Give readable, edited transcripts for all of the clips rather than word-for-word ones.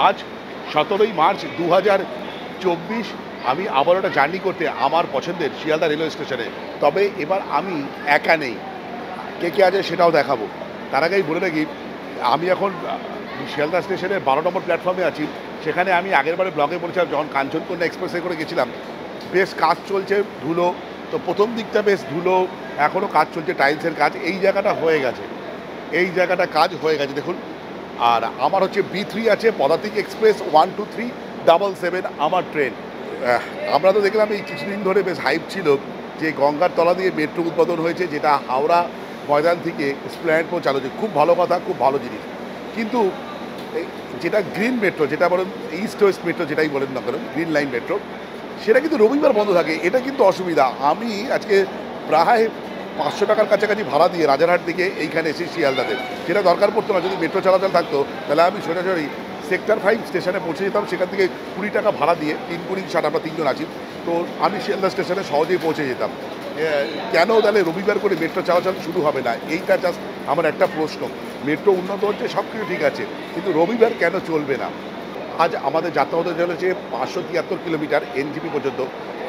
আজ 17ই মার্চ 2024 আমি আবার একটা জার্নি করতে আমার পছন্দের শিয়ালদা রেলওয়ে স্টেশনে। তবে এবার আমি একা নেই, কে কে আছে সেটাও দেখাবো। তার আগেই বলে রাখি, আমি এখন শিয়ালদা স্টেশনের 12 নম্বর প্ল্যাটফর্মে আছি। সেখানে আমি আগেরবারে ব্লগে বলেছিলাম যখন কাঞ্চনকন্যা এক্সপ্রেসে করে গেছিলাম, বেশ কাজ চলছে, ধুলো। তো প্রথম দিকটা বেশ ধুলো, এখনও কাজ চলছে, টাইলসের কাজ। এই জায়গাটা হয়ে গেছে, এই জায়গাটা কাজ হয়ে গেছে দেখুন। আর আমার হচ্ছে B3 আছে, পদাতিক এক্সপ্রেস 12377 আমার ট্রেন। আমরা তো দেখলাম এই কিছুদিন ধরে বেশ হাইপ ছিল যে গঙ্গার তলা দিয়ে মেট্রো উদ্বোধন হয়েছে, যেটা হাওড়া ময়দান থেকে এসপ্ল্যানেড পৌঁছানো হচ্ছে। খুব ভালো কথা, খুব ভালো জিনিস। কিন্তু যেটা গ্রিন মেট্রো, যেটা বলেন ইস্ট ওয়েস্ট মেট্রো, যেটাই বলেন না কেন, গ্রিন লাইন মেট্রো, সেটা কিন্তু রবিবার বন্ধ থাকে। এটা কিন্তু অসুবিধা। আমি আজকে প্রায় 500 টাকার কাছাকাছি ভাড়া দিয়ে রাজারহাট থেকে এইখানে এসে শিয়ালদাতে, যেটা দরকার পড়তো না। যদি মেট্রো চলাচল থাকতো তাহলে আমি সোজাসুজি সেক্টর 5 স্টেশনে পৌঁছে যেতাম, সেখান থেকে 20 টাকা ভাড়া দিয়ে, 3 20 60, আমরা 3 জন আছি, তো আমি শিয়ালদা স্টেশনে সহজেই পৌঁছে যেতাম। কেন তাহলে রবিবার করে মেট্রো চলাচল শুরু হবে না? এইটা জাস্ট আমার একটা প্রশ্ন। মেট্রো উন্নত হচ্ছে, সব কিছু ঠিক আছে, কিন্তু রবিবার কেন চলবে না? আজ আমাদের যাত্রা হতে চলেছে 573 কিলোমিটার NGP পর্যন্ত,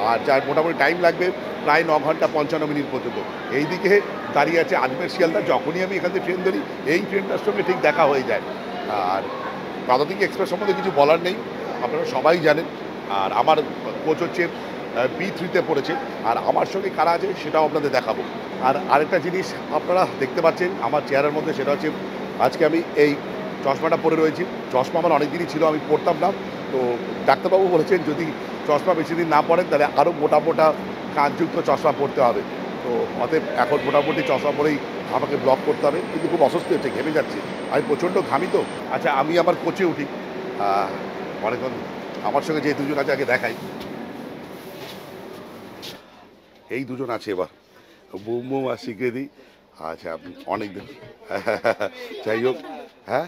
আর যার মোটামুটি টাইম লাগবে প্রায় 9 ঘন্টা 55 মিনিট পর্যন্ত। এই দিকে দাঁড়িয়ে আছে আজমের শিয়ালদা। যখনই আমি এখান থেকে ট্রেন ধরি, এই ট্রেনটার সঙ্গে ঠিক দেখা হয়ে যায়। আর পদাতিক এক্সপ্রেস সম্বন্ধে কিছু বলার নেই, আপনারা সবাই জানেন। আর আমার কোচ হচ্ছে B3-তে পড়েছে, আর আমার সঙ্গে কারা আছে সেটাও আপনাদের দেখাবো। আর আরেকটা জিনিস আপনারা দেখতে পাচ্ছেন আমার চেয়ারের মধ্যে, সেটা হচ্ছে আজকে আমি এই চশমাটা পরে রয়েছি। চশমা আমার অনেক দিনই ছিল, আমি পরতাম না। তো ডাক্তারবাবু বলেছেন যদি চশমা বেশি দিন না পড়েন তাহলে আরও মোটা মোটা কাঁচযুক্ত চশমা পরতে হবে। তো অতএব এখন মোটামুটি চশমা পরেই আমাকে ব্লক করতে হবে। কিন্তু খুব অস্বস্তি হচ্ছে, ঘেমে যাচ্ছি, আমি প্রচণ্ড ঘামি। তো আচ্ছা, আমি আমার কোচে উঠি। অনেকক্ষণ আমার সঙ্গে যে দুজন আছে আগে দেখাই। এই দুজন আছে এবার, বুম বুম আর স্বীকৃতি। আচ্ছা, অনেক দিন যাই হোক। হ্যাঁ,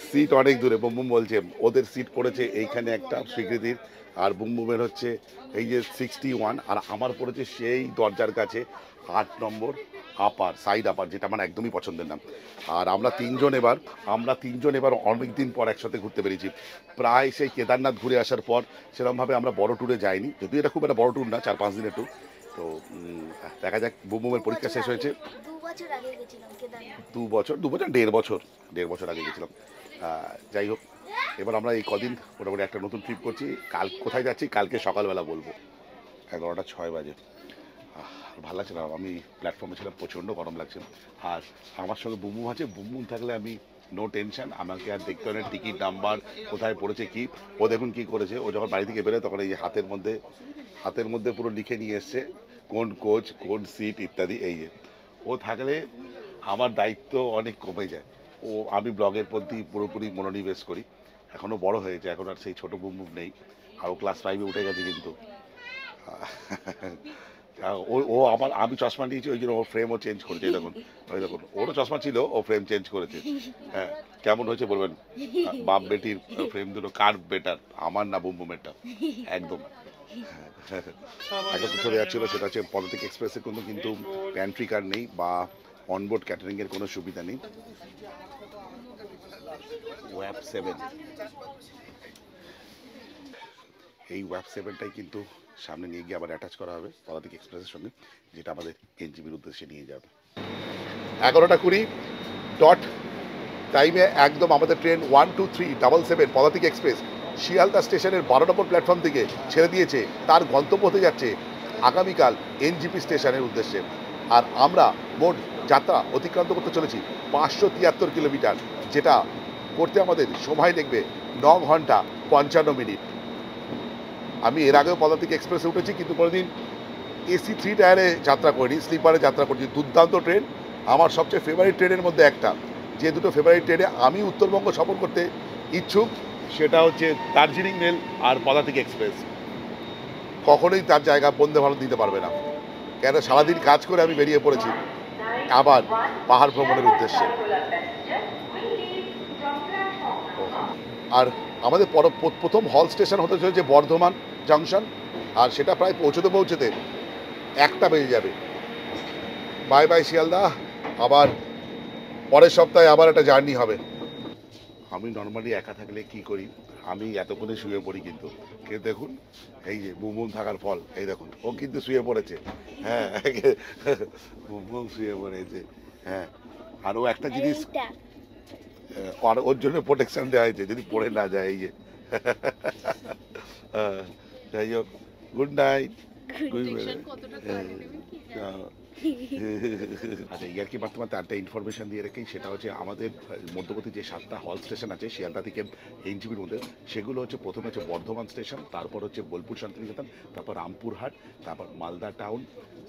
সিট অনেক দূরে। বুম বুম বলছে ওদের সিট পড়েছে এইখানে একটা স্বীকৃতির, আর বুম বুমের হচ্ছে এই যে 61, আর আমার পড়েছে সেই দরজার কাছে 8 নম্বর আপার, সাইড আপার, যেটা আমার একদমই পছন্দের নাম। আর আমরা তিনজন এবার অনেক দিন পর একসাথে ঘুরতে পেরেছি। প্রায় সেই কেদারনাথ ঘুরে আসার পর সেরকমভাবে আমরা বড় ট্যুরে যাইনি, যদিও এটা খুব একটা বড় ট্যুর না, 4-5 দিনের ট্যুর। তো দেখা যাক। বুম বুমের পরীক্ষা শেষ হয়েছে 2 বছর 1.5 বছর আগে গেছিলাম। যাই হোক, এবার আমরা এই কদিন মোটামুটি একটা নতুন ট্রিপ করছি। কাল কোথায় যাচ্ছি কালকে সকালবেলা বলবো। 11টা 6 বাজে। ভালো লাগছে না, আমি প্ল্যাটফর্মে ছিলাম, প্রচণ্ড গরম লাগছে। আর আমার সঙ্গে বুমবুম আছে, বুমবুম থাকলে আমি নো টেনশন, আমাকে আর দেখতে হবে না টিকিট নাম্বার কোথায় পড়েছে কি। ও দেখুন কি করেছে, ও যখন বাড়ি থেকে বেরোয় তখন এই যে হাতের মধ্যে পুরো লিখে নিয়ে এসছে কোন কোচ, কোন সিট ইত্যাদি। এই যে ও থাকলে আমার দায়িত্ব অনেক কমে যায়। আমি ব্লগের প্রতি পুরোপুরি মনোনিবেশ করি। এখনও বড় হয়েছে, এখন আর সেই ছোটো বুমবুম নেই, আর ও ক্লাস 5-এ উঠে গেছে। কিন্তু আমি চশমা নিয়েছি, ওই জন্য ওর ফ্রেমও চেঞ্জ করেছে। ওই দেখুন ওরও চশমা ছিল, ও ফ্রেম চেঞ্জ করেছে। হ্যাঁ, কেমন হয়েছে বলবেন? বাপ বেটির ফ্রেম দুটো কার বেটার, আমার না বুমবুমেরটা? একদম। একটা তথ্য দেওয়া ছিল, সেটা হচ্ছে পদাতিক এক্সপ্রেসে কিন্তু প্যান্ট্রি কার নেই বা অনবোর্ড ক্যাটারিংয়ের কোনো সুবিধা নেই। ওয়াপ 7, এই ওয়াপ 7টাই কিন্তু সামনে নিয়ে গিয়ে আবার অ্যাটাচ করা হবে পদাতিক এক্সপ্রেসের সঙ্গে, যেটা আমাদের NGPর উদ্দেশ্যে নিয়ে যাবে। 11টা 20 ডট টাইমে একদম আমাদের ট্রেন 12377 পদাতিক এক্সপ্রেস শিয়ালদা স্টেশনের 12 নম্বর প্ল্যাটফর্ম থেকে ছেড়ে দিয়েছে। তার গন্তব্য হতে যাচ্ছে আগামীকাল NGP স্টেশনের উদ্দেশ্যে। আর আমরা মোট যাত্রা অতিক্রান্ত করতে চলেছি 573 কিলোমিটার, যেটা করতে আমাদের সময় লাগবে 9 ঘন্টা 55 মিনিট। আমি এর আগেও পদাতিক এক্সপ্রেসে উঠেছি, কিন্তু কোনোদিন AC 3 টায়ারে যাত্রা করিনি, স্লিপারে যাত্রা করছি। দুর্দান্ত ট্রেন, আমার সবচেয়ে ফেভারিট ট্রেনের মধ্যে একটা। যে দুটো ফেভারিট ট্রেনে আমি উত্তরবঙ্গ সফর করতে ইচ্ছুক, সেটা হচ্ছে দার্জিলিং মেল আর পদাতিক এক্সপ্রেস। কখনোই তার জায়গা বন্দে ভারত দিতে পারবে না, কেন সারাদিন কাজ করে আমি বেরিয়ে পড়েছি আবার পাহাড় ভ্রমণের উদ্দেশ্যে। আর আমাদের প্রথম হল স্টেশন হতে চলেছে বর্ধমান জাংশন, আর সেটা প্রায় পৌঁছতে 1টা বেজে যাবে। বাই বাই শিয়ালদা, আবার পরের সপ্তাহে আবার একটা জার্নি হবে। আমি নর্মালি একা থাকলে কি করি, আমি এতক্ষণে শুয়ে পড়ি, কিন্তু দেখুন এই যে বুম বুম থাকার ফল, এই দেখুন ও কিন্তু শুয়ে পড়েছে। হ্যাঁ বুম বুম শুয়ে পড়েছে। হ্যাঁ, আর ও একটা জিনিস, আর ওর জন্য প্রোটেকশন দেওয়া হয়েছে যদি পড়ে না যায়। এই যে যাই হোক, গুড নাইট। আচ্ছা, ইয়ার কি মাত্র একটা ইনফরমেশন দিয়ে রেখেই, সেটা হচ্ছে আমাদের মধ্যবর্তী যে 7টা হল স্টেশন আছে শিয়ালদা থেকে এনজিপির মধ্যে, সেগুলো হচ্ছে প্রথমে হচ্ছে বর্ধমান স্টেশন, তারপর হচ্ছে বোলপুর শান্তিনিকেতন, তারপর রামপুরহাট, তারপর মালদা টাউন,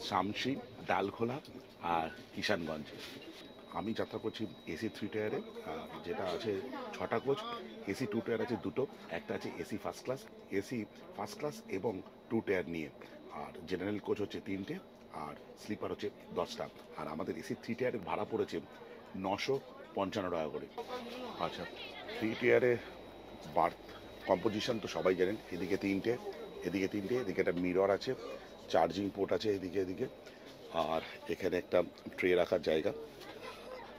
শামসি, ডালখোলা আর কিষানগঞ্জ। আমি যাত্রা করছি এসি 3 টায়ারে, যেটা আছে 6টা কোচ। এসি 2 টায়ার আছে 2টো, একটা আছে এসি ফার্স্ট ক্লাস এবং 2 টায়ার নিয়ে। আর জেনারেল কোচ হচ্ছে 3টে, আর স্লিপার হচ্ছে 10টা। আর আমাদের এসি 3 টায়ারের ভাড়া পড়েছে 955 টাকা করে। আচ্ছা, 3 টায়ারে বার্থ কম্পোজিশন তো সবাই জানেন, এদিকে 3টে, এদিকে একটা মিরর আছে, চার্জিং পোর্ট আছে এদিকে, আর এখানে একটা ট্রে রাখার জায়গা,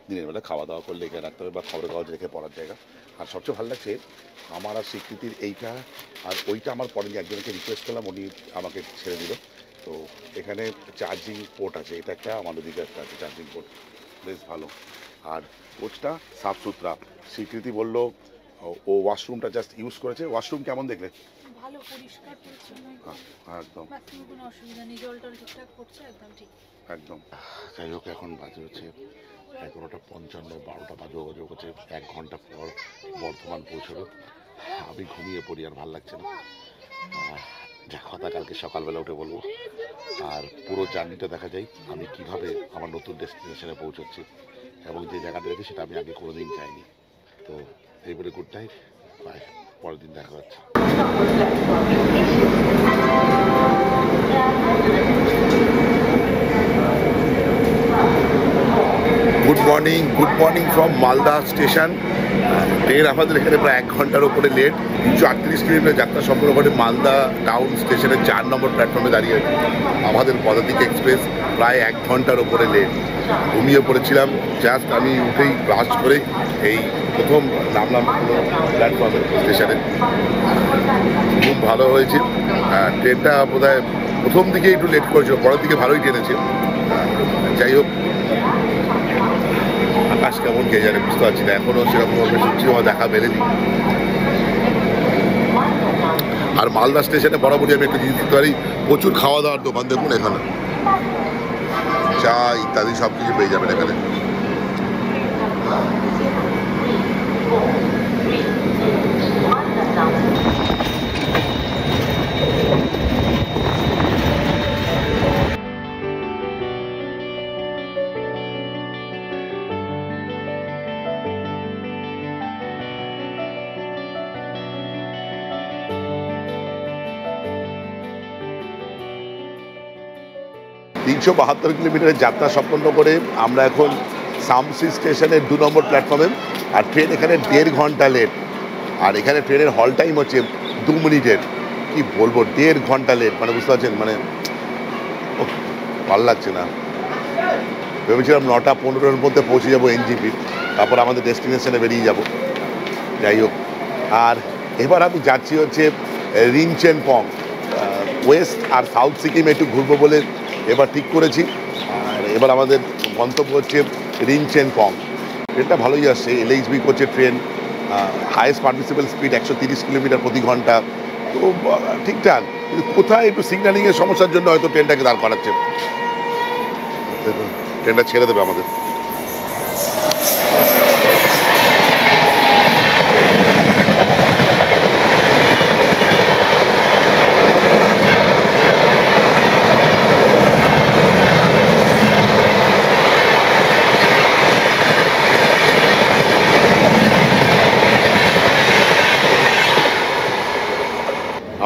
দিনের বেলা খাওয়া দাওয়া করলে এখানে রাখতে হবে, বা খবরের কাগজ রেখে পড়ার জায়গা। আর সবচেয়ে ভালো লাগছে আমার আর স্বীকৃতির এইটা আর ওইটা আমার পরে একজনকে রিকোয়েস্ট করলাম, উনি আমাকে ছেড়ে দিল। তো এখানে চার্জিং পোর্ট আছে, এটা একটা, আমার ওদিকে একটা আছে চার্জিং পোর্ট, বেশ ভালো। আর কোচটা সাফ সুতরা, স্বীকৃতি বললো ও ওয়াশরুমটা জাস্ট ইউজ করেছে। ওয়াশরুম কেমন দেখলে? ভালো, পরিষ্কার পরিচ্ছন্ন, একদম, কোনো অসুবিধা নেই, জল টল ঠিকঠাক পড়ছে, একদম ঠিক, একদম। যাই হোক, এখন বাজে হচ্ছে 11:55, 12টা বাজে হচ্ছে, 1 ঘন্টা পর বর্ধমান পৌঁছাবো। আমি ঘুমিয়ে পড়ি, আর ভাল লাগছে না। যা কথা কালকে সকালবেলা উঠে বলবো। আর পুরো জার্নিটা দেখা যায় আমি কিভাবে আমার নতুন ডেস্টিনেশনে পৌঁছচ্ছি, এবং যে জায়গাটা রয়েছে সেটা আমি আগে কোনোদিন যাইনি। তো এই বলে গুড নাইট, বাই, পরের দিন দেখা হচ্ছে। Good morning from Malda station. Train আমাদের এখানে প্রায় 1 ঘন্টার উপরে লেট। 38 কিলোমিটার যাত্রা সম্পন্ন করে মালদা টাউন স্টেশনের 4 নম্বর প্ল্যাটফর্মে দাঁড়িয়ে আছে আমাদের পদাতিক এক্সপ্রেস, প্রায় 1 ঘন্টার উপরে লেট। ঘুমিয়ে পড়েছিলাম, জাস্ট আমি উঠেই ব্রাশ করে এই প্রথম নামলাম প্ল্যাটফর্মে স্টেশনে। খুব ভালো হয়েছে। ট্রেনটা বোধহয় প্রথম দিকে একটু লেট করেছিল, পরের দিকে ভালোই টেনেছে। যাই হোক, আকাশ কেমন কে জানে, বুঝতে পারছি না এখনও সেরকমভাবে সূর্য আমার দেখা মেলেনি। আর মালদা স্টেশনে বরাবরই আমি একটা জিনিস দিতে পারি, প্রচুর খাওয়া দাওয়ার দোকান। দেখুন এখানে চা ইত্যাদি সব কিছু পেয়ে যাবেন এখানে। তিনশো 72 কিলোমিটারের যাত্রা সম্পন্ন করে আমরা এখন শামসি স্টেশনের 2 নম্বর প্ল্যাটফর্মে। আর ট্রেন এখানে 1.5 ঘন্টা লেট। আর এখানে ট্রেনের হল টাইম হচ্ছে 2 মিনিটের। কি বলবো, 1.5 ঘন্টা লেট, মানে বুঝতে পারছেন, মানে ভালো লাগছে না। ভেবেছিলাম 9:15-র মধ্যে পৌঁছে যাবো এনজিপি, তারপর আমাদের ডেস্টিনেশনে বেরিয়ে যাব। যাই হোক, আর এবার আমি যাচ্ছি হচ্ছে রিনচেনপং। ওয়েস্ট আর সাউথ সিকিমে একটু ঘুরবো বলে এবার ঠিক করেছি। আর এবার আমাদের গন্তব্য হচ্ছে রিনচেনপং। ট্রেনটা ভালোই আসছে, LHB কোচের train, highest permissible speed 130 kilometre প্রতি ঘন্টা। তো ঠিকঠাক, কিন্তু কোথায় একটু সিগন্যালিংয়ের সমস্যার জন্য হয়তো ট্রেনটাকে দাঁড় করাচ্ছে। ট্রেনটা ছেড়ে দেবে আমাদের।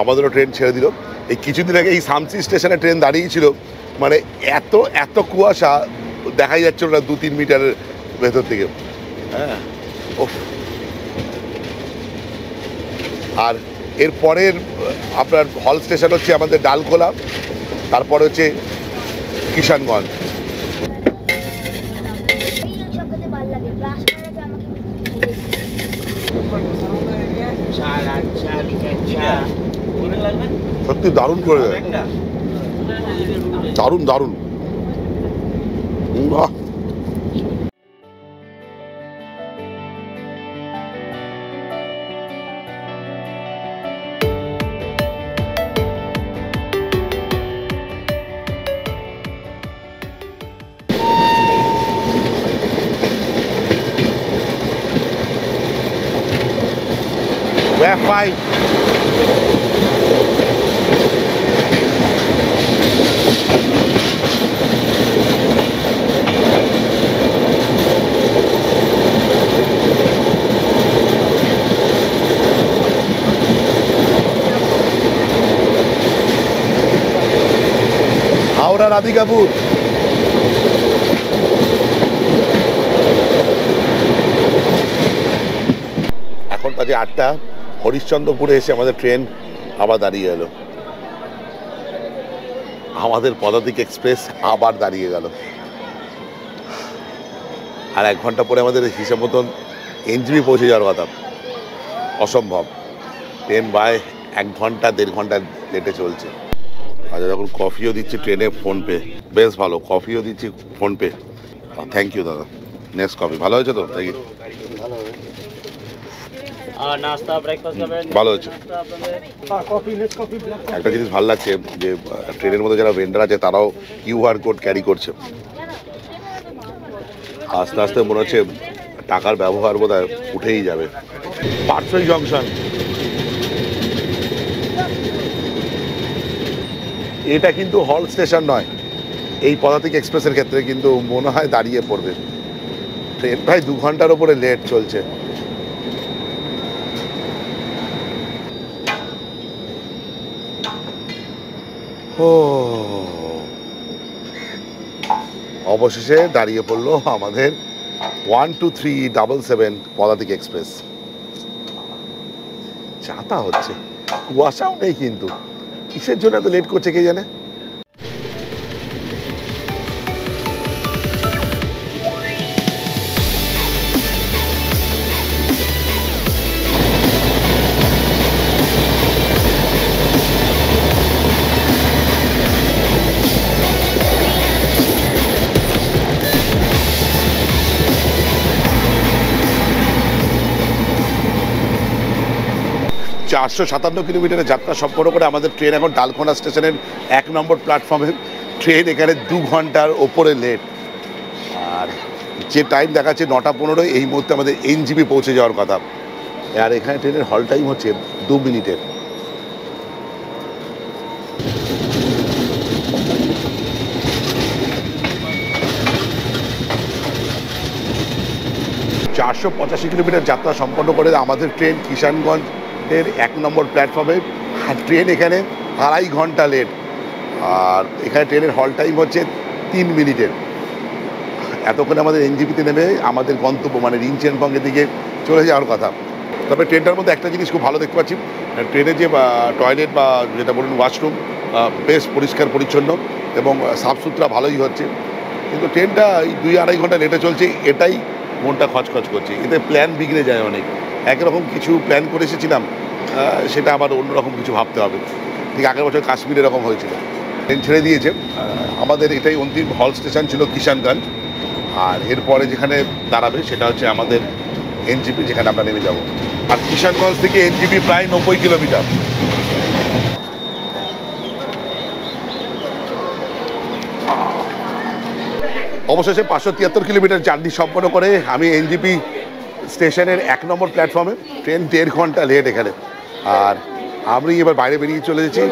আমাদেরও ট্রেন ছেড়ে দিল। এই কিছুদিন আগে এই শামসি স্টেশনে ট্রেন দাঁড়িয়েছিল, মানে এত কুয়াশা, দেখাই যাচ্ছিল না 2-3 মিটারের ভেতর থেকে। হ্যাঁ, আর এর পরের আপনার হল স্টেশন হচ্ছে আমাদের ডালখোলা, তারপরে হচ্ছে কিষানগঞ্জ। সত্যি দারুণ করে দেয়, দারুণ দারুণ। বাহ, Wi-Fi. হাওড়া রাধিকাপুর। এখন বাজে 8টা। হরিশ্চন্দ্রপুরে এসে আমাদের ট্রেন আবার দাঁড়িয়ে এলো, আমাদের পদাতিক এক্সপ্রেস আবার দাঁড়িয়ে গেল। আর 1 ঘন্টা পরে আমাদের হিসাব মতন এনজিপি পৌঁছে যাওয়ার কথা। অসম্ভব, ট্রেন বাই 1 ঘন্টা 1.5 ঘন্টা লেটে চলছে। আচ্ছা, যখন কফিও দিচ্ছি ট্রেনে ফোনপে, বেশ ভালো, কফিও দিচ্ছি ফোনপে। থ্যাংক ইউ দাদা। নেক্সট কফি ভালো হয়েছে তো? Thank you. ভালো হয়েছে। একটা জিনিস ভালো লাগছে যে ট্রেনের মধ্যে যারা ভেন্ডার আছে তারাও কিউআর কোড ক্যারি করছে। আস্তে আস্তে মনে হচ্ছে টাকার ব্যবহার বোধহয় উঠেই যাবে। পার্সেল জংশন, এটা কিন্তু হল স্টেশন নয়। এই পদাতিক এক্সপ্রেসের ক্ষেত্রে কিন্তু মনে হয় দাঁড়িয়ে পড়বে। ট্রেন প্রায় 2 ঘন্টার ওপরে লেট চলছে। ও, অবশেষে দাঁড়িয়ে পড়লো আমাদের 12377 পদাতিক এক্সপ্রেস। যাতা হচ্ছে, কুয়াশাও নেই, কিন্তু কিসের জন্য এত লেট করছে কে জানে। চারশো 57 কিলোমিটারের যাত্রা সম্পন্ন করে আমাদের ট্রেন এখন ডালখোনা স্টেশনের 1 নম্বর প্ল্যাটফর্মে। ট্রেন এখানে 2 ঘন্টার ওপরে লেট। আর যে টাইম দেখাচ্ছে 9টা 15, এই মুহূর্তে আমাদের এনজিপি পৌঁছে যাওয়ার কথা। আর এখানে ট্রেনের হল টাইম হচ্ছে 2 মিনিটের। চারশো 85 কিলোমিটার যাত্রা সম্পন্ন করে আমাদের ট্রেন কিষানগঞ্জের 1 নম্বর প্ল্যাটফর্মে। আর ট্রেন এখানে 2.5 ঘন্টা লেট। আর এখানে ট্রেনের হল টাইম হচ্ছে 3 মিনিটের। এতক্ষণে আমাদের এনজিপিতে নেমে আমাদের গন্তব্য মানে রিঞ্চেনবঙ্গের দিকে চলে যাওয়ার কথা। তবে ট্রেনটার মধ্যে একটা জিনিস খুব ভালো দেখতে পাচ্ছি, ট্রেনের যে টয়লেট বা যেটা বলুন ওয়াশরুম বেশ পরিষ্কার পরিচ্ছন্ন এবং সাফসুতরা ভালোই হচ্ছে। কিন্তু ট্রেনটা এই 2-2.5 ঘন্টা লেটে চলছে, এটাই মনটা খচখচ করছে। এতে প্ল্যান বিগড়ে যায় অনেক। একরকম কিছু প্ল্যান করে এসেছিলাম, সেটা আবার অন্যরকম কিছু ভাবতে হবে। ঠিক আগের বছর কাশ্মীর এরকম হয়েছিল। ট্রেন ছেড়ে দিয়েছে। আমাদের এটাই অন্তিম হল স্টেশন ছিল কিষানগঞ্জ। আর এরপরে যেখানে দাঁড়াবে সেটা হচ্ছে আমাদের এনজিপি, যেখানে আমরা নেমে যাব। আর কিষানগঞ্জ থেকে এনজিপি প্রায় 90 কিলোমিটার। অবশেষে 573 কিলোমিটার জার্নি সম্পন্ন করে আমি এনজিপি স্টেশনের 1 নম্বর প্ল্যাটফর্মে। ট্রেন 1.5 ঘন্টা লেট এখানে। আর আমি এবার বাইরে বেরিয়ে চলে এসেছি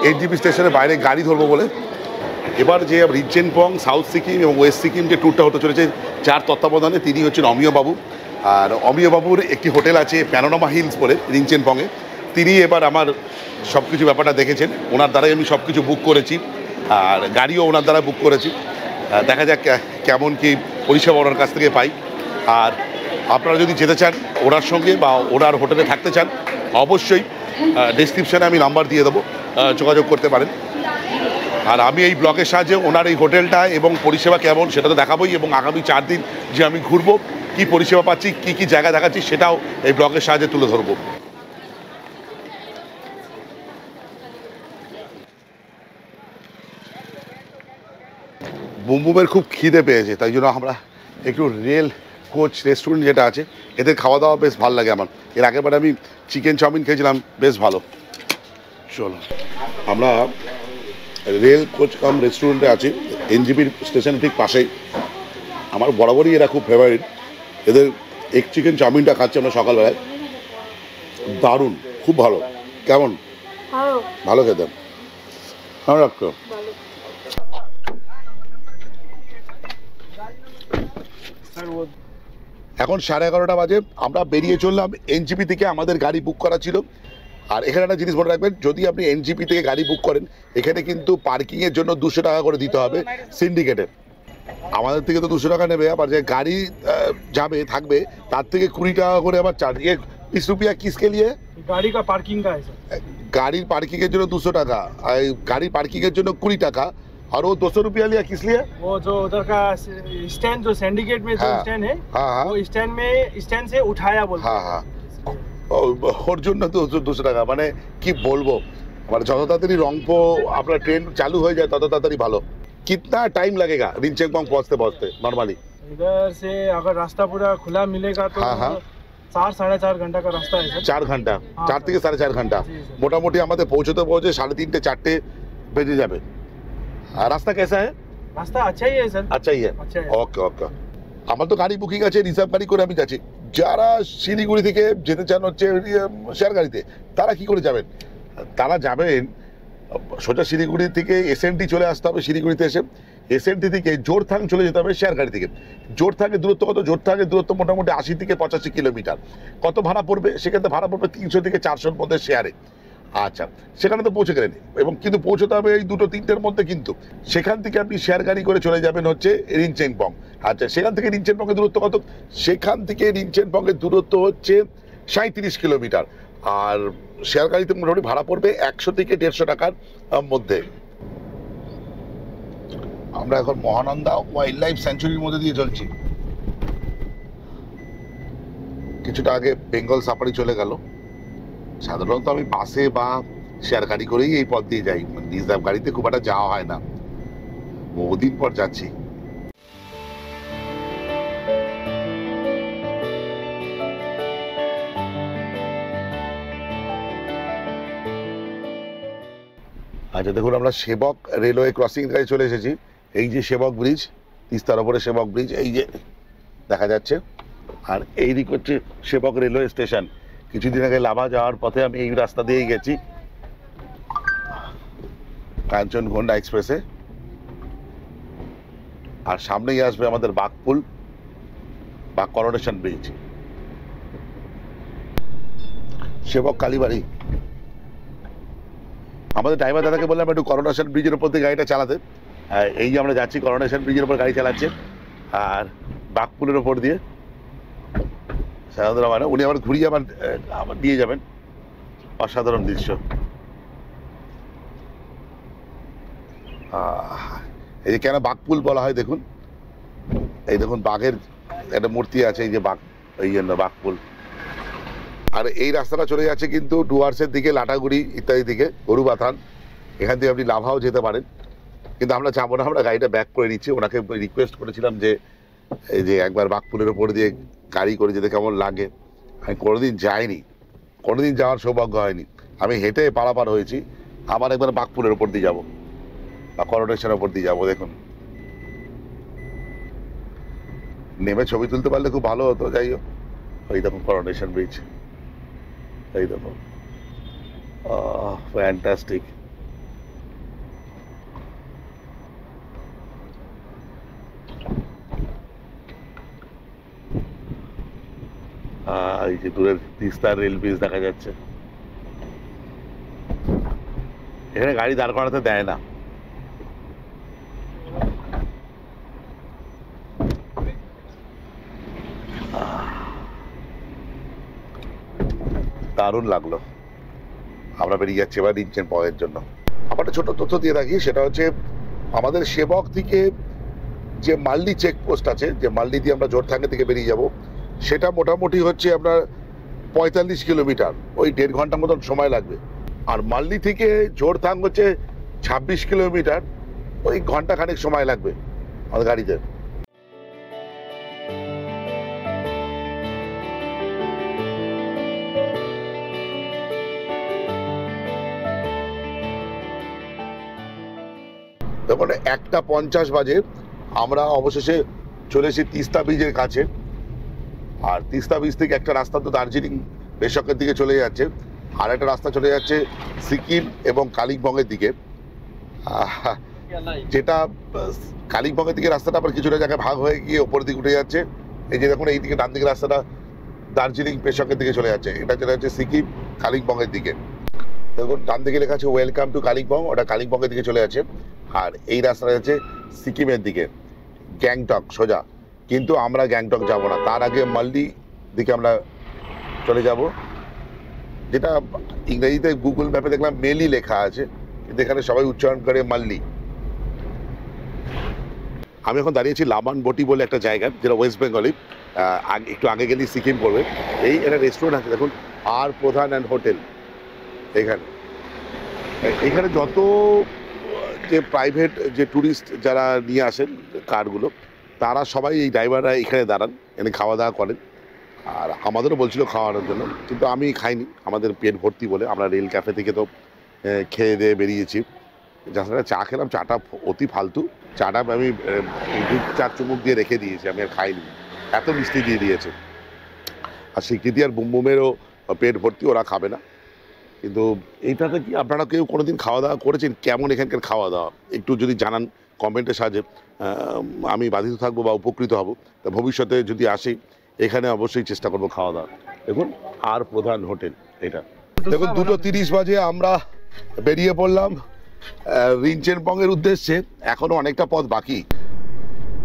এনজিপি স্টেশনের বাইরে গাড়ি ধরবো বলে। এবার যে রিঞ্চেনবং, সাউথ সিকিম এবং ওয়েস্ট সিকিম যে ট্যুরটা হতে চলেছে, যার তত্ত্বাবধানে তিনি হচ্ছেন অমিয়বাবু। আর অমিয়বাবুর একটি হোটেল আছে প্যানোরামা হিলস বলে রিঞ্চেনবংয়ে। তিনি এবার আমার সব কিছু ব্যাপারটা দেখেছেন, ওনার দ্বারাই আমি সব কিছু বুক করেছি। আর গাড়িও ওনার দ্বারা বুক করেছি। দেখা যাক কেমন কি পরিষেবা ওনার কাছ থেকে পাই। আর আপনারা যদি যেতে চান ওনার সঙ্গে বা ওনার হোটেলে থাকতে চান, অবশ্যই ডেসক্রিপশানে আমি নাম্বার দিয়ে দেবো, যোগাযোগ করতে পারেন। আর আমি এই ব্লগের সাহায্যে ওনার এই হোটেলটা এবং পরিষেবা কেমন সেটা তো দেখাবোই, এবং আগামী 4 দিন যে আমি ঘুরবো কি পরিষেবা পাচ্ছি, কি কি জায়গা দেখাচ্ছি, সেটাও এই ব্লগের সাহায্যে তুলে ধরবো। বুমবুমের খুব খিদে পেয়েছে, তাই জন্য আমরা একটু রেল কোচ রেস্টুরেন্ট যেটা আছে, এদের খাওয়া দাওয়া বেশ ভালো লাগে আমার। এর আগের বারে আমি চিকেন চাউমিন খেয়েছিলাম, বেশ ভালো। চলো, আমরা রেল কোচ কাম রেস্টুরেন্টে আছি, এনজিপির স্টেশনের ঠিক পাশেই। আমার বরাবরই এরা খুব ফেভারিট। এদের এগ চিকেন চাউমিনটা খাচ্ছি আমরা সকালবেলায়, দারুণ, খুব ভালো। কেমন? ভালো খেতে, ভালো রাখতো। এখন 11:30 বাজে, আমরা বেরিয়ে চললাম এনজিপি থেকে। আমাদের গাড়ি বুক করা ছিল। আর এখানে একটা জিনিস মনে রাখবেন, যদি আপনি এনজিপি থেকে গাড়ি বুক করেন, এখানে কিন্তু পার্কিংয়ের জন্য 200 টাকা করে দিতে হবে সিন্ডিকেটে। আমাদের থেকে তো 200 টাকা নেবে, আবার যে গাড়ি যাবে থাকবে তার থেকে 20 টাকা করে আবার চার্জ। 20 रुपया किसके लिए? गाड़ी का पार्किंग का है सर। গাড়ির পার্কিংয়ের জন্য 200 টাকা, আর গাড়ি পার্কিংয়ের জন্য 20 টাকা। और वो 200 रुपया लिया किस लिए? वो जो उधर का स्टैंड, जो सिंडिकेट में जो हाँ, स्टैंड है, हाँ हाँ वो स्टैंड से उठाया बोलते हाँ हाँ, ওর জন্য 200 টাকা। মানে কি বলবো, মানে যত তাড়াতাড়ি রংপো আপনার ট্রেন চালু হয়ে যায় তত তাড়াতাড়ি ভালো। कितना टाइम लगेगा रिंचेकबंग पहुंचते पहुंचते नॉर्मली? इधर से अगर रास्ता पूरा खुला मिलेगा तो हाँ, हाँ। 4-4.5 घंटा का रास्ता है सर। 4 ঘন্টা, हाँ, 4 থেকে 4.5 ঘন্টা जी, सर। মোটামুটি আমাদের পৌঁছতে 3:30-4 বেজে যাবে। আর রাস্তা কেসা है? रास्ता अच्छा ही है सर। আচ্ছা ही है। अच्छा है। ওকে ওকে, আমার তো গাড়ি বুকিং আছে, রিজার্ভ গাড়ি করে আমি যাচ্ছি। যারা শিলিগুড়ি থেকে যেতে চান হচ্ছে শেয়ার গাড়িতে, তারা কি করে যাবেন? তারা যাবেন সোজা শিলিগুড়ি থেকে এসএনটি চলে আসতে হবে। শিলিগুড়িতে এসে এসএনটি থেকে জোরথাং চলে যেতে হবে শেয়ার গাড়ি থেকে। জোরথাংয়ের দূরত্ব কত? জোরথাংয়ের দূরত্ব মোটামুটি 80 থেকে 85 কিলোমিটার। কত ভাড়া পড়বে? সেখানে ভাড়া পড়বে 300 থেকে 400 মধ্যে শেয়ারে। আচ্ছা, সেখানে তো পৌঁছে গেলেন, এবং কিন্তু পৌঁছতে হবে এই 2-3টের মধ্যে। কিন্তু সেখান থেকে আপনি শেয়ার গাড়ি করে চলে যাবেন হচ্ছে রিনচেনবং। আচ্ছা, সেখান থেকে রিনচেনবংয়ের দূরত্ব কত? সেখান থেকে রিনচেনবংয়ের দূরত্ব হচ্ছে 37 কিলোমিটার। আর শেয়ার গাড়িতে মোটামুটি ভাড়া পড়বে 100 থেকে 150 টাকার মধ্যে। আমরা এখন মহানন্দা ওয়াইল্ড লাইফ স্যাঞ্চুরির মধ্যে দিয়ে চলছি। কিছুটা আগে বেঙ্গল সাফারি চলে গেল। সাধারণত আমি বাসে বা শেয়ার গাড়ি করেই এই পথ দিয়ে যাই, রিজার্ভ গাড়িতে খুব একটা যাওয়া হয় না। বহুদিন পর যাচ্ছি। আচ্ছা দেখুন, আমরা সেবক রেলওয়ে ক্রসিং গাড়ি চলে এসেছি। এই যে সেবক ব্রিজ, তিস্তার ওপরে সেবক ব্রিজ, এই যে দেখা যাচ্ছে। আর এই দিক হচ্ছে সেবক রেলওয়ে স্টেশন। কিছুদিন আগে লাভা যাওয়ার পথে আমি এই রাস্তা দিয়েই গেছি, কাঞ্চনগন্ডা এক্সপ্রেসে। আর সামনেই আসবে আমাদের বাঘপুল বা করোনেশন ব্রিজ। সেবক কালীবাড়ি। আমাদের ড্রাইভার দাদাকে বললাম একটু করোনেশন ব্রিজের উপর দিয়ে গাড়িটা চালাতে। এই যে আমরা যাচ্ছি করোনেশন ব্রিজের উপর গাড়ি চালাচ্ছে, আর বাঘপুলের ওপর দিয়ে। সাধারণ মানে উনি আবার ঘুরিয়ে আবার দিয়ে যাবেন। অসাধারণ দৃশ্য। এই যে কেন বাঘপুল বলা হয় দেখুন, এই দেখুন বাঘের একটা মূর্তি আছে, এই যে বাঘ, এই জন্য বাঘপুল। আর এই রাস্তাটা চলে যাচ্ছে কিন্তু ডুয়ার্সের দিকে, লাটাগুড়ি ইত্যাদি দিকে, গরুবাথান। এখান থেকে আপনি লাভাও যেতে পারেন, কিন্তু আমরা যাবো না, আমরা গাড়িটা ব্যাক করে নিচ্ছি। ওনাকে রিকোয়েস্ট করেছিলাম যে এই যে একবার বাঘপুলের ওপর দিয়ে গাড়ি করে যেতে কেমন লাগে। আমি কোনোদিন যাইনি, কোনোদিন যাওয়ার সৌভাগ্য হয়নি। আমি হেঁটে পারাপার হয়েছি। আবার একবার বাঘপুলের ওপর দিয়ে যাবো বা করোনেশনের ওপর দিয়ে যাবো। দেখুন, নেমে ছবি তুলতে পারলে খুব ভালো হতো। যাই হোক, ওই দেখুন করোনেশন ব্রিজ, এই দেখুন, ফ্যান্টাস্টিক। এই যে দূরের তিস্তার রেল ব্রিজ দেখা যাচ্ছে। এখানে গাড়ি দাঁড় করাতে দেয় না। দারুণ লাগলো। আমরা বেরিয়ে যাচ্ছি এবার রিনচেনবংয়ের জন্য। আবার একটা ছোট তথ্য দিয়ে রাখি, সেটা হচ্ছে আমাদের সেবক থেকে যে মাল্লি চেকপোস্ট আছে, যে মাল্লি দিয়ে আমরা জোরথাঙ্গের থেকে বেরিয়ে যাব, সেটা মোটামুটি হচ্ছে আপনার 45 কিলোমিটার, ওই 1.5 ঘন্টার মতন সময় লাগবে। আর মাল্লি থেকে জোরথাং হচ্ছে 26 কিলোমিটার, ওই ঘন্টা খানেক সময় লাগবে আমাদের গাড়িতে। তখন 1:50 বাজে, আমরা অবশেষে চলে এসেছি তিস্তা ব্রিজের কাছে। আর তিস্তা ব্রিজ থেকে একটা রাস্তা তো দার্জিলিং বেশকের দিকে চলে যাচ্ছে, আর একটা রাস্তা চলে যাচ্ছে সিকিম এবং কালিম্পংয়ের দিকে। যেটা কালিম্পংয়ের দিকে রাস্তাটা আবার কিছুটা জায়গায় ভাগ হয়ে গিয়ে ওপরের দিকে উঠে যাচ্ছে। এই যে দেখুন, এই দিকে ডান দিকে রাস্তাটা দার্জিলিং পেশকের দিকে চলে যাচ্ছে, এটা চলে যাচ্ছে সিকিম কালিম্পংয়ের দিকে। দেখুন ডান দিকে লেখা আছে ওয়েলকাম টু কালিম্পং, ওটা কালিম্পংয়ের দিকে চলে যাচ্ছে। আর এই রাস্তাটা যাচ্ছে সিকিমের দিকে, গ্যাংটক সোজা। কিন্তু আমরা গ্যাংটক যাব না, তার আগে মাল্লি দিকে আমরা চলে যাব, যেটা ইংরেজিতে গুগল ম্যাপে দেখলাম মেলি লেখা আছে, কিন্তু এখানে সবাই উচ্চারণ করে মাল্লি। আমি এখন দাঁড়িয়েছি লামান বটি বলে একটা জায়গা, যেটা ওয়েস্ট বেঙ্গলে, একটু আগে গেলেই সিকিম পড়বে। এই একটা রেস্টুরেন্ট আছে দেখুন, আর প্রধান অ্যান্ড হোটেল। এখানে যত যে প্রাইভেট যে ট্যুরিস্ট যারা নিয়ে আসেন কারগুলো, তারা সবাই এই ড্রাইভাররা এখানে দাঁড়ান, এখানে খাওয়া দাওয়া করেন। আর আমাদেরও বলছিল খাওয়ানোর জন্য, কিন্তু আমি খাইনি, আমাদের পেট ভর্তি বলে আমরা রেল ক্যাফে থেকে তো খেয়ে দিয়ে বেরিয়েছি। যার সাথে চা খেলাম, চাটা অতি ফালতু, চাটা আমি 2-4 চুমুক দিয়ে রেখে দিয়েছি, আমি আর খাইনি, এত মিষ্টি দিয়ে দিয়েছে। আর স্বীকৃতি আর বুমবুমেরও পেট ভর্তি, ওরা খাবে না। কিন্তু এইটাতে কি আপনারা কেউ কোনোদিন খাওয়া দাওয়া করেছেন? কেমন এখানকার খাওয়া দাওয়া একটু যদি জানান কমেন্টের সাহায্যে, আমি বাধিত থাকবো বা উপকৃত হব। তা ভবিষ্যতে যদি আসি এখানে অবশ্যই চেষ্টা করবো খাওয়া দাওয়া। দেখুন আর প্রধান হোটেল এটা। দেখুন 2:30 বাজে আমরা বেরিয়ে পড়লাম রিঞ্চেনপং এর উদ্দেশ্যে। এখনো অনেকটা পথ বাকি,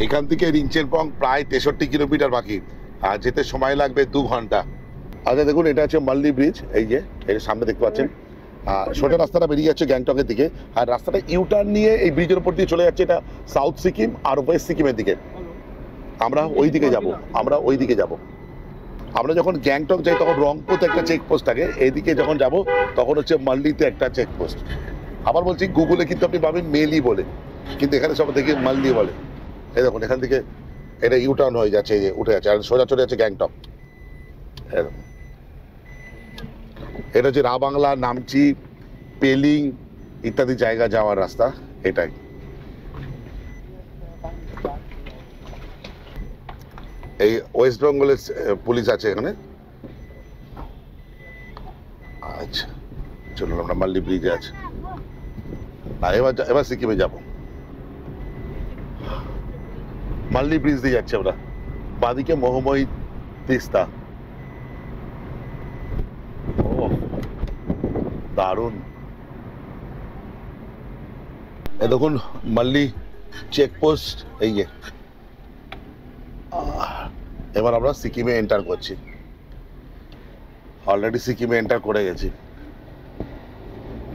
এখান থেকে রিঞ্চেনপং প্রায় 63 কিলোমিটার বাকি, আর যেতে সময় লাগবে 2 ঘন্টা। আচ্ছা দেখুন, এটা হচ্ছে মাল্লি ব্রিজ, এই যে এর সামনে দেখতে পাচ্ছেন। সোজা রাস্তাটা বেরিয়ে যাচ্ছে গ্যাংটকের দিকে, আর রাস্তাটা ইউটার্ন নিয়ে এই ব্রিজের উপর দিয়ে চলে যাচ্ছে এটা সাউথ সিকিম আর ওয়েস্ট সিকিমের দিকে। আমরা ওই দিকে যাব, আমরা যখন গ্যাংটক যাই তখন রংপুতে একটা চেকপোস্ট থাকে, এইদিকে যখন যাব তখন হচ্ছে মাল্লিতে একটা চেকপোস্ট। আবার বলছি, গুগলে কিন্তু আপনি পাবেন মেলি বলে, কিন্তু এখানে সব দেখি মাল্লি বলে। এই দেখুন এখান থেকে এটা ইউটার্ন হয়ে যাচ্ছে, এই যে উঠে যাচ্ছে, আর সোজা চলে যাচ্ছে গ্যাংটক। এটা হচ্ছে রাবাংলা, নামচি, পেলিং ইত্যাদি জায়গা যাওয়ার রাস্তা এটাই। এই ওয়েস্ট বেঙ্গলের পুলিশ আছে এখানে। আচ্ছা চলুন, আমরা মাল্লি ব্রিজে আছি, আর এবার সিকিমে যাব। মাল্লি ব্রিজ দিয়ে যাচ্ছে আমরা, বাদিকে মোহময়ী তিস্তা। দারুণ। এই দেখুন মাল্লি চেকপোস্ট, এই যে। এবার আমরা সিকিমে এন্টার করছি, অলরেডি সিকিমে এন্টার করে গেছি।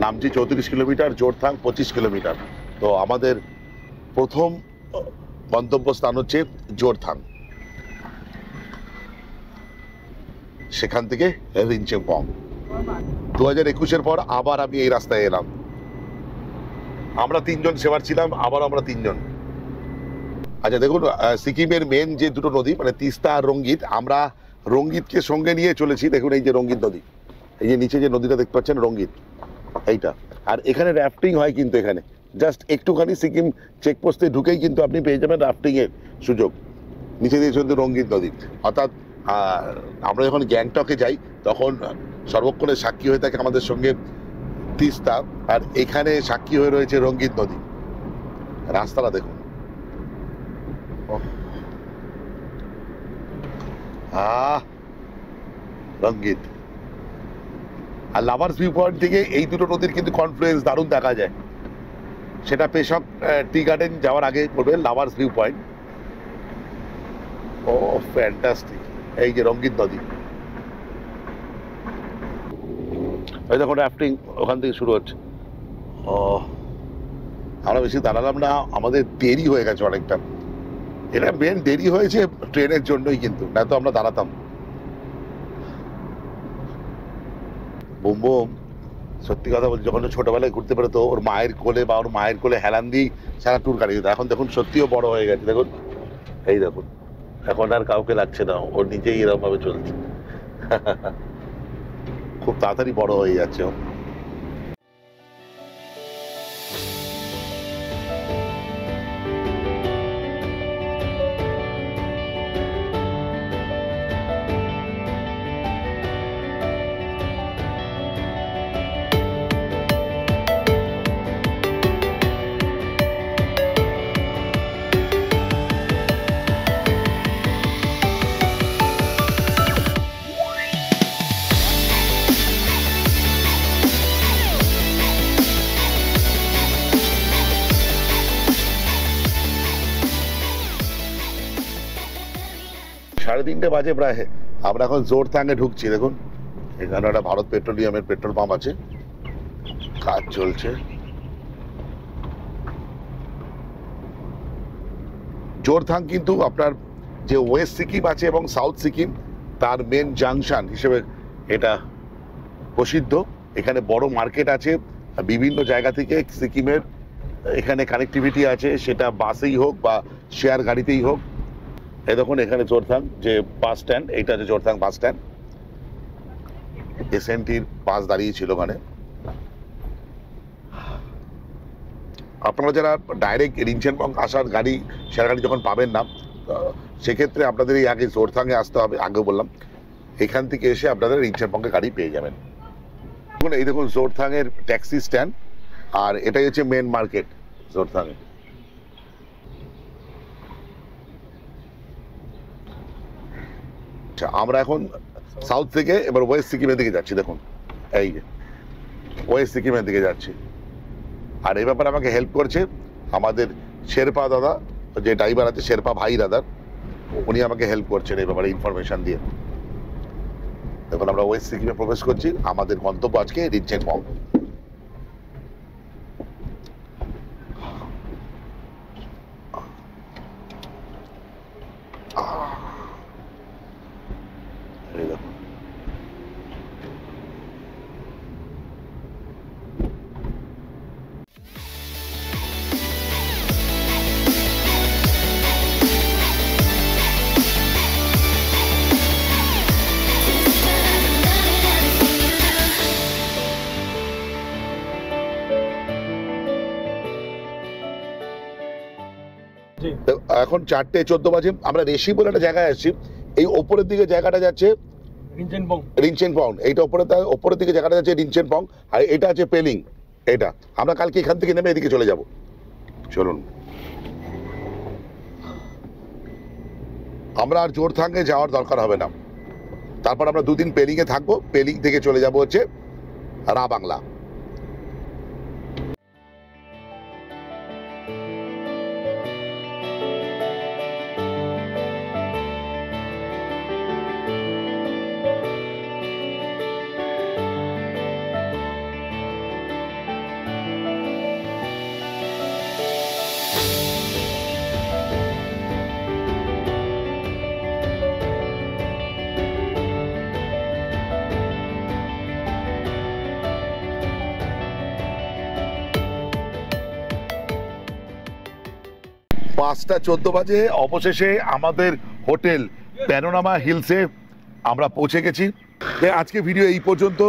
Namchi 34 kilometre, Jorethang 25 kilometre. তো আমাদের প্রথম গন্তব্যস্থান হচ্ছে জোরথাং, সেখান থেকে রিঞ্চেনপং। 2021-এর পর আবার আমি এই রাস্তায় এলাম। আমরা 3 জন সেবার ছিলাম, আবার আমরা 3 জন। আচ্ছা দেখুন, সিকিমের মেন যে দুটো নদী মানে তিস্তা আর রঙ্গিত, আমরা রঙ্গিতকে সঙ্গে নিয়ে চলেছি। দেখুন এই যে রঙ্গিত নদী, এই যে নিচে যে নদীটা দেখতে পাচ্ছেন রঙ্গিত, এইটা। আর এখানে র্যাফটিং হয়, কিন্তু এখানে জাস্ট একটুখানি সিকিম চেকপোস্টে ঢুকেই কিন্তু আপনি পেয়ে যাবেন রাফটিংয়ের সুযোগ। নিচে দিয়ে কিন্তু রঙ্গিত নদী। অর্থাৎ আমরা যখন গ্যাংটকে যাই তখন সর্বক্ষণে সাক্ষী হয়ে থাকে আমাদের সঙ্গে তিস্তা, আর এখানে সাক্ষী হয়ে রয়েছে রঙ্গিত নদী। রাস্তাটা দেখুন, রঙ্গিত। আর লাভার্স ভিউ পয়েন্ট থেকে এই দুটো নদীর কিন্তু কনফ্লুয়েন্স দারুণ দেখা যায়। সেটা পেশক টি গার্ডেন যাওয়ার আগে পড়বে লাভার্স ভিউ পয়েন্ট। ও ফ্যান্টাস্টিক, এই যে রঙ্গিত নদী। এই দেখো রাফটিং ওখান থেকে শুরু হচ্ছে। ও আমরা বেশি দাঁড়ালাম না, আমাদের দেরি হয়ে গেছে অনেকটা। এটা মেন দেরি হয়েছে ট্রেনের জন্যই, কিন্তু না তো আমরা দাঁড়াতাম। বুম বুম সত্যি কথা বলছি, যখন ছোটবেলায় ঘুরতে বেরোতো ওর মায়ের কোলে বা ওর মায়ের কোলে হেলান দিয়ে সারা ট্যুর কাটিয়ে দিত। এখন দেখুন সত্যিও বড় হয়ে গেছে, দেখুন এই দেখুন এখন আর কাউকে লাগছে না, ওর নিজেই এরকম ভাবে চলছে। খুব তাড়াতাড়ি বড় হয়ে যাচ্ছে ও। সাড়ে 3টে বাজে প্রায়, আমরা এখন জোরথাঙে ঢুকছি। দেখুন এখানে একটা ভারত পেট্রোলিয়ামের পেট্রোল পাম্প আছে, কাজ চলছে। জোরথাং কিন্তু আপনার যে ওয়েস্ট সিকিম আছে এবং সাউথ সিকিম তার মেন জাংশন হিসেবে এটা প্রসিদ্ধ। এখানে বড় মার্কেট আছে, বিভিন্ন জায়গা থেকে সিকিমের এখানে কানেক্টিভিটি আছে, সেটা বাসেই হোক বা শেয়ার গাড়িতেই হোক। এই দেখুন এখানে জোরথাং যে বাস স্ট্যান্ড, এইটা যে জোরথাং বাস স্ট্যান্ড, এসএনটির বাস দাঁড়িয়েছিল ওখানে। আপনারা যারা ডাইরেক্ট রিঞ্চেনবং আসার গাড়ি শেয়ার গাড়ি যখন পাবেন না, সেক্ষেত্রে আপনাদের এই আগে জোরথাঙে আসতে হবে। আগে বললাম এখান থেকে এসে আপনাদের রিঞ্চেনবঙ্গে গাড়ি পেয়ে যাবেন। দেখুন এই দেখুন জোরথাঙের ট্যাক্সি স্ট্যান্ড, আর এটাই হচ্ছে মেন মার্কেট জোরথাঙে। আচ্ছা আমরা এখন সাউথ থেকে এবার ওয়েস্ট সিকিমের দিকে যাচ্ছি। দেখুন এই যে ওয়েস্ট সিকিমের দিকে যাচ্ছি, আর এই ব্যাপারে আমাকে হেল্প করছে আমাদের শেরপা দাদা, যে ড্রাইভার আছে শেরপা ভাই দাদার, উনি আমাকে হেল্প করছেন এই ব্যাপারে ইনফরমেশন দিয়ে। দেখুন আমরা ওয়েস্ট সিকিমে প্রবেশ করছি, আমাদের গন্তব্য আজকে রিঞ্চেনবং। এই দেখুন जी এখন 4:14 বাজে, আমরা রেশি বলে একটা জায়গায় আসছি। এই ওপরের দিকে জায়গাটা যাচ্ছে रिंचनबोंग রিঞ্চেনবং, এইটা ওপরের দিকে জায়গাটা যাচ্ছে রিঞ্চেনবং, আর এটা আছে পেলিং। এটা আমরা কালকে এখান থেকে নেমে এদিকে চলে যাব। চলুন আমরা আর জোরথাঙে যাওয়ার দরকার হবে না, তারপর আমরা 2 দিন পেলিংয়ে থাকবো, পেলিং থেকে চলে যাব হচ্ছে রা বাংলা। পাঁচটা 14 বাজে অবশেষে আমাদের হোটেল প্যানোরামা হিলসে আমরা পৌঁছে গেছি। আজকে ভিডিও এই পর্যন্ত।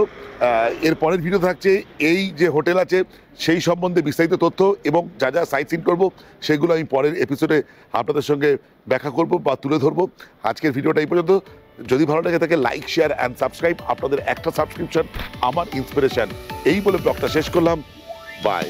এর পরের ভিডিও থাকছে এই যে হোটেল আছে সেই সম্বন্ধে বিস্তারিত তথ্য, এবং যা যা সাইট সিন করবো সেগুলো আমি পরের এপিসোডে আপনাদের সঙ্গে ব্যাখ্যা করব বা তুলে ধরবো। আজকের ভিডিওটা এই পর্যন্ত। যদি ভালো লাগে থাকে লাইক শেয়ার অ্যান্ড সাবস্ক্রাইব। আপনাদের একটা সাবস্ক্রিপশন আমার ইন্সপিরেশন। এই বলে ব্লগটা শেষ করলাম। বাই।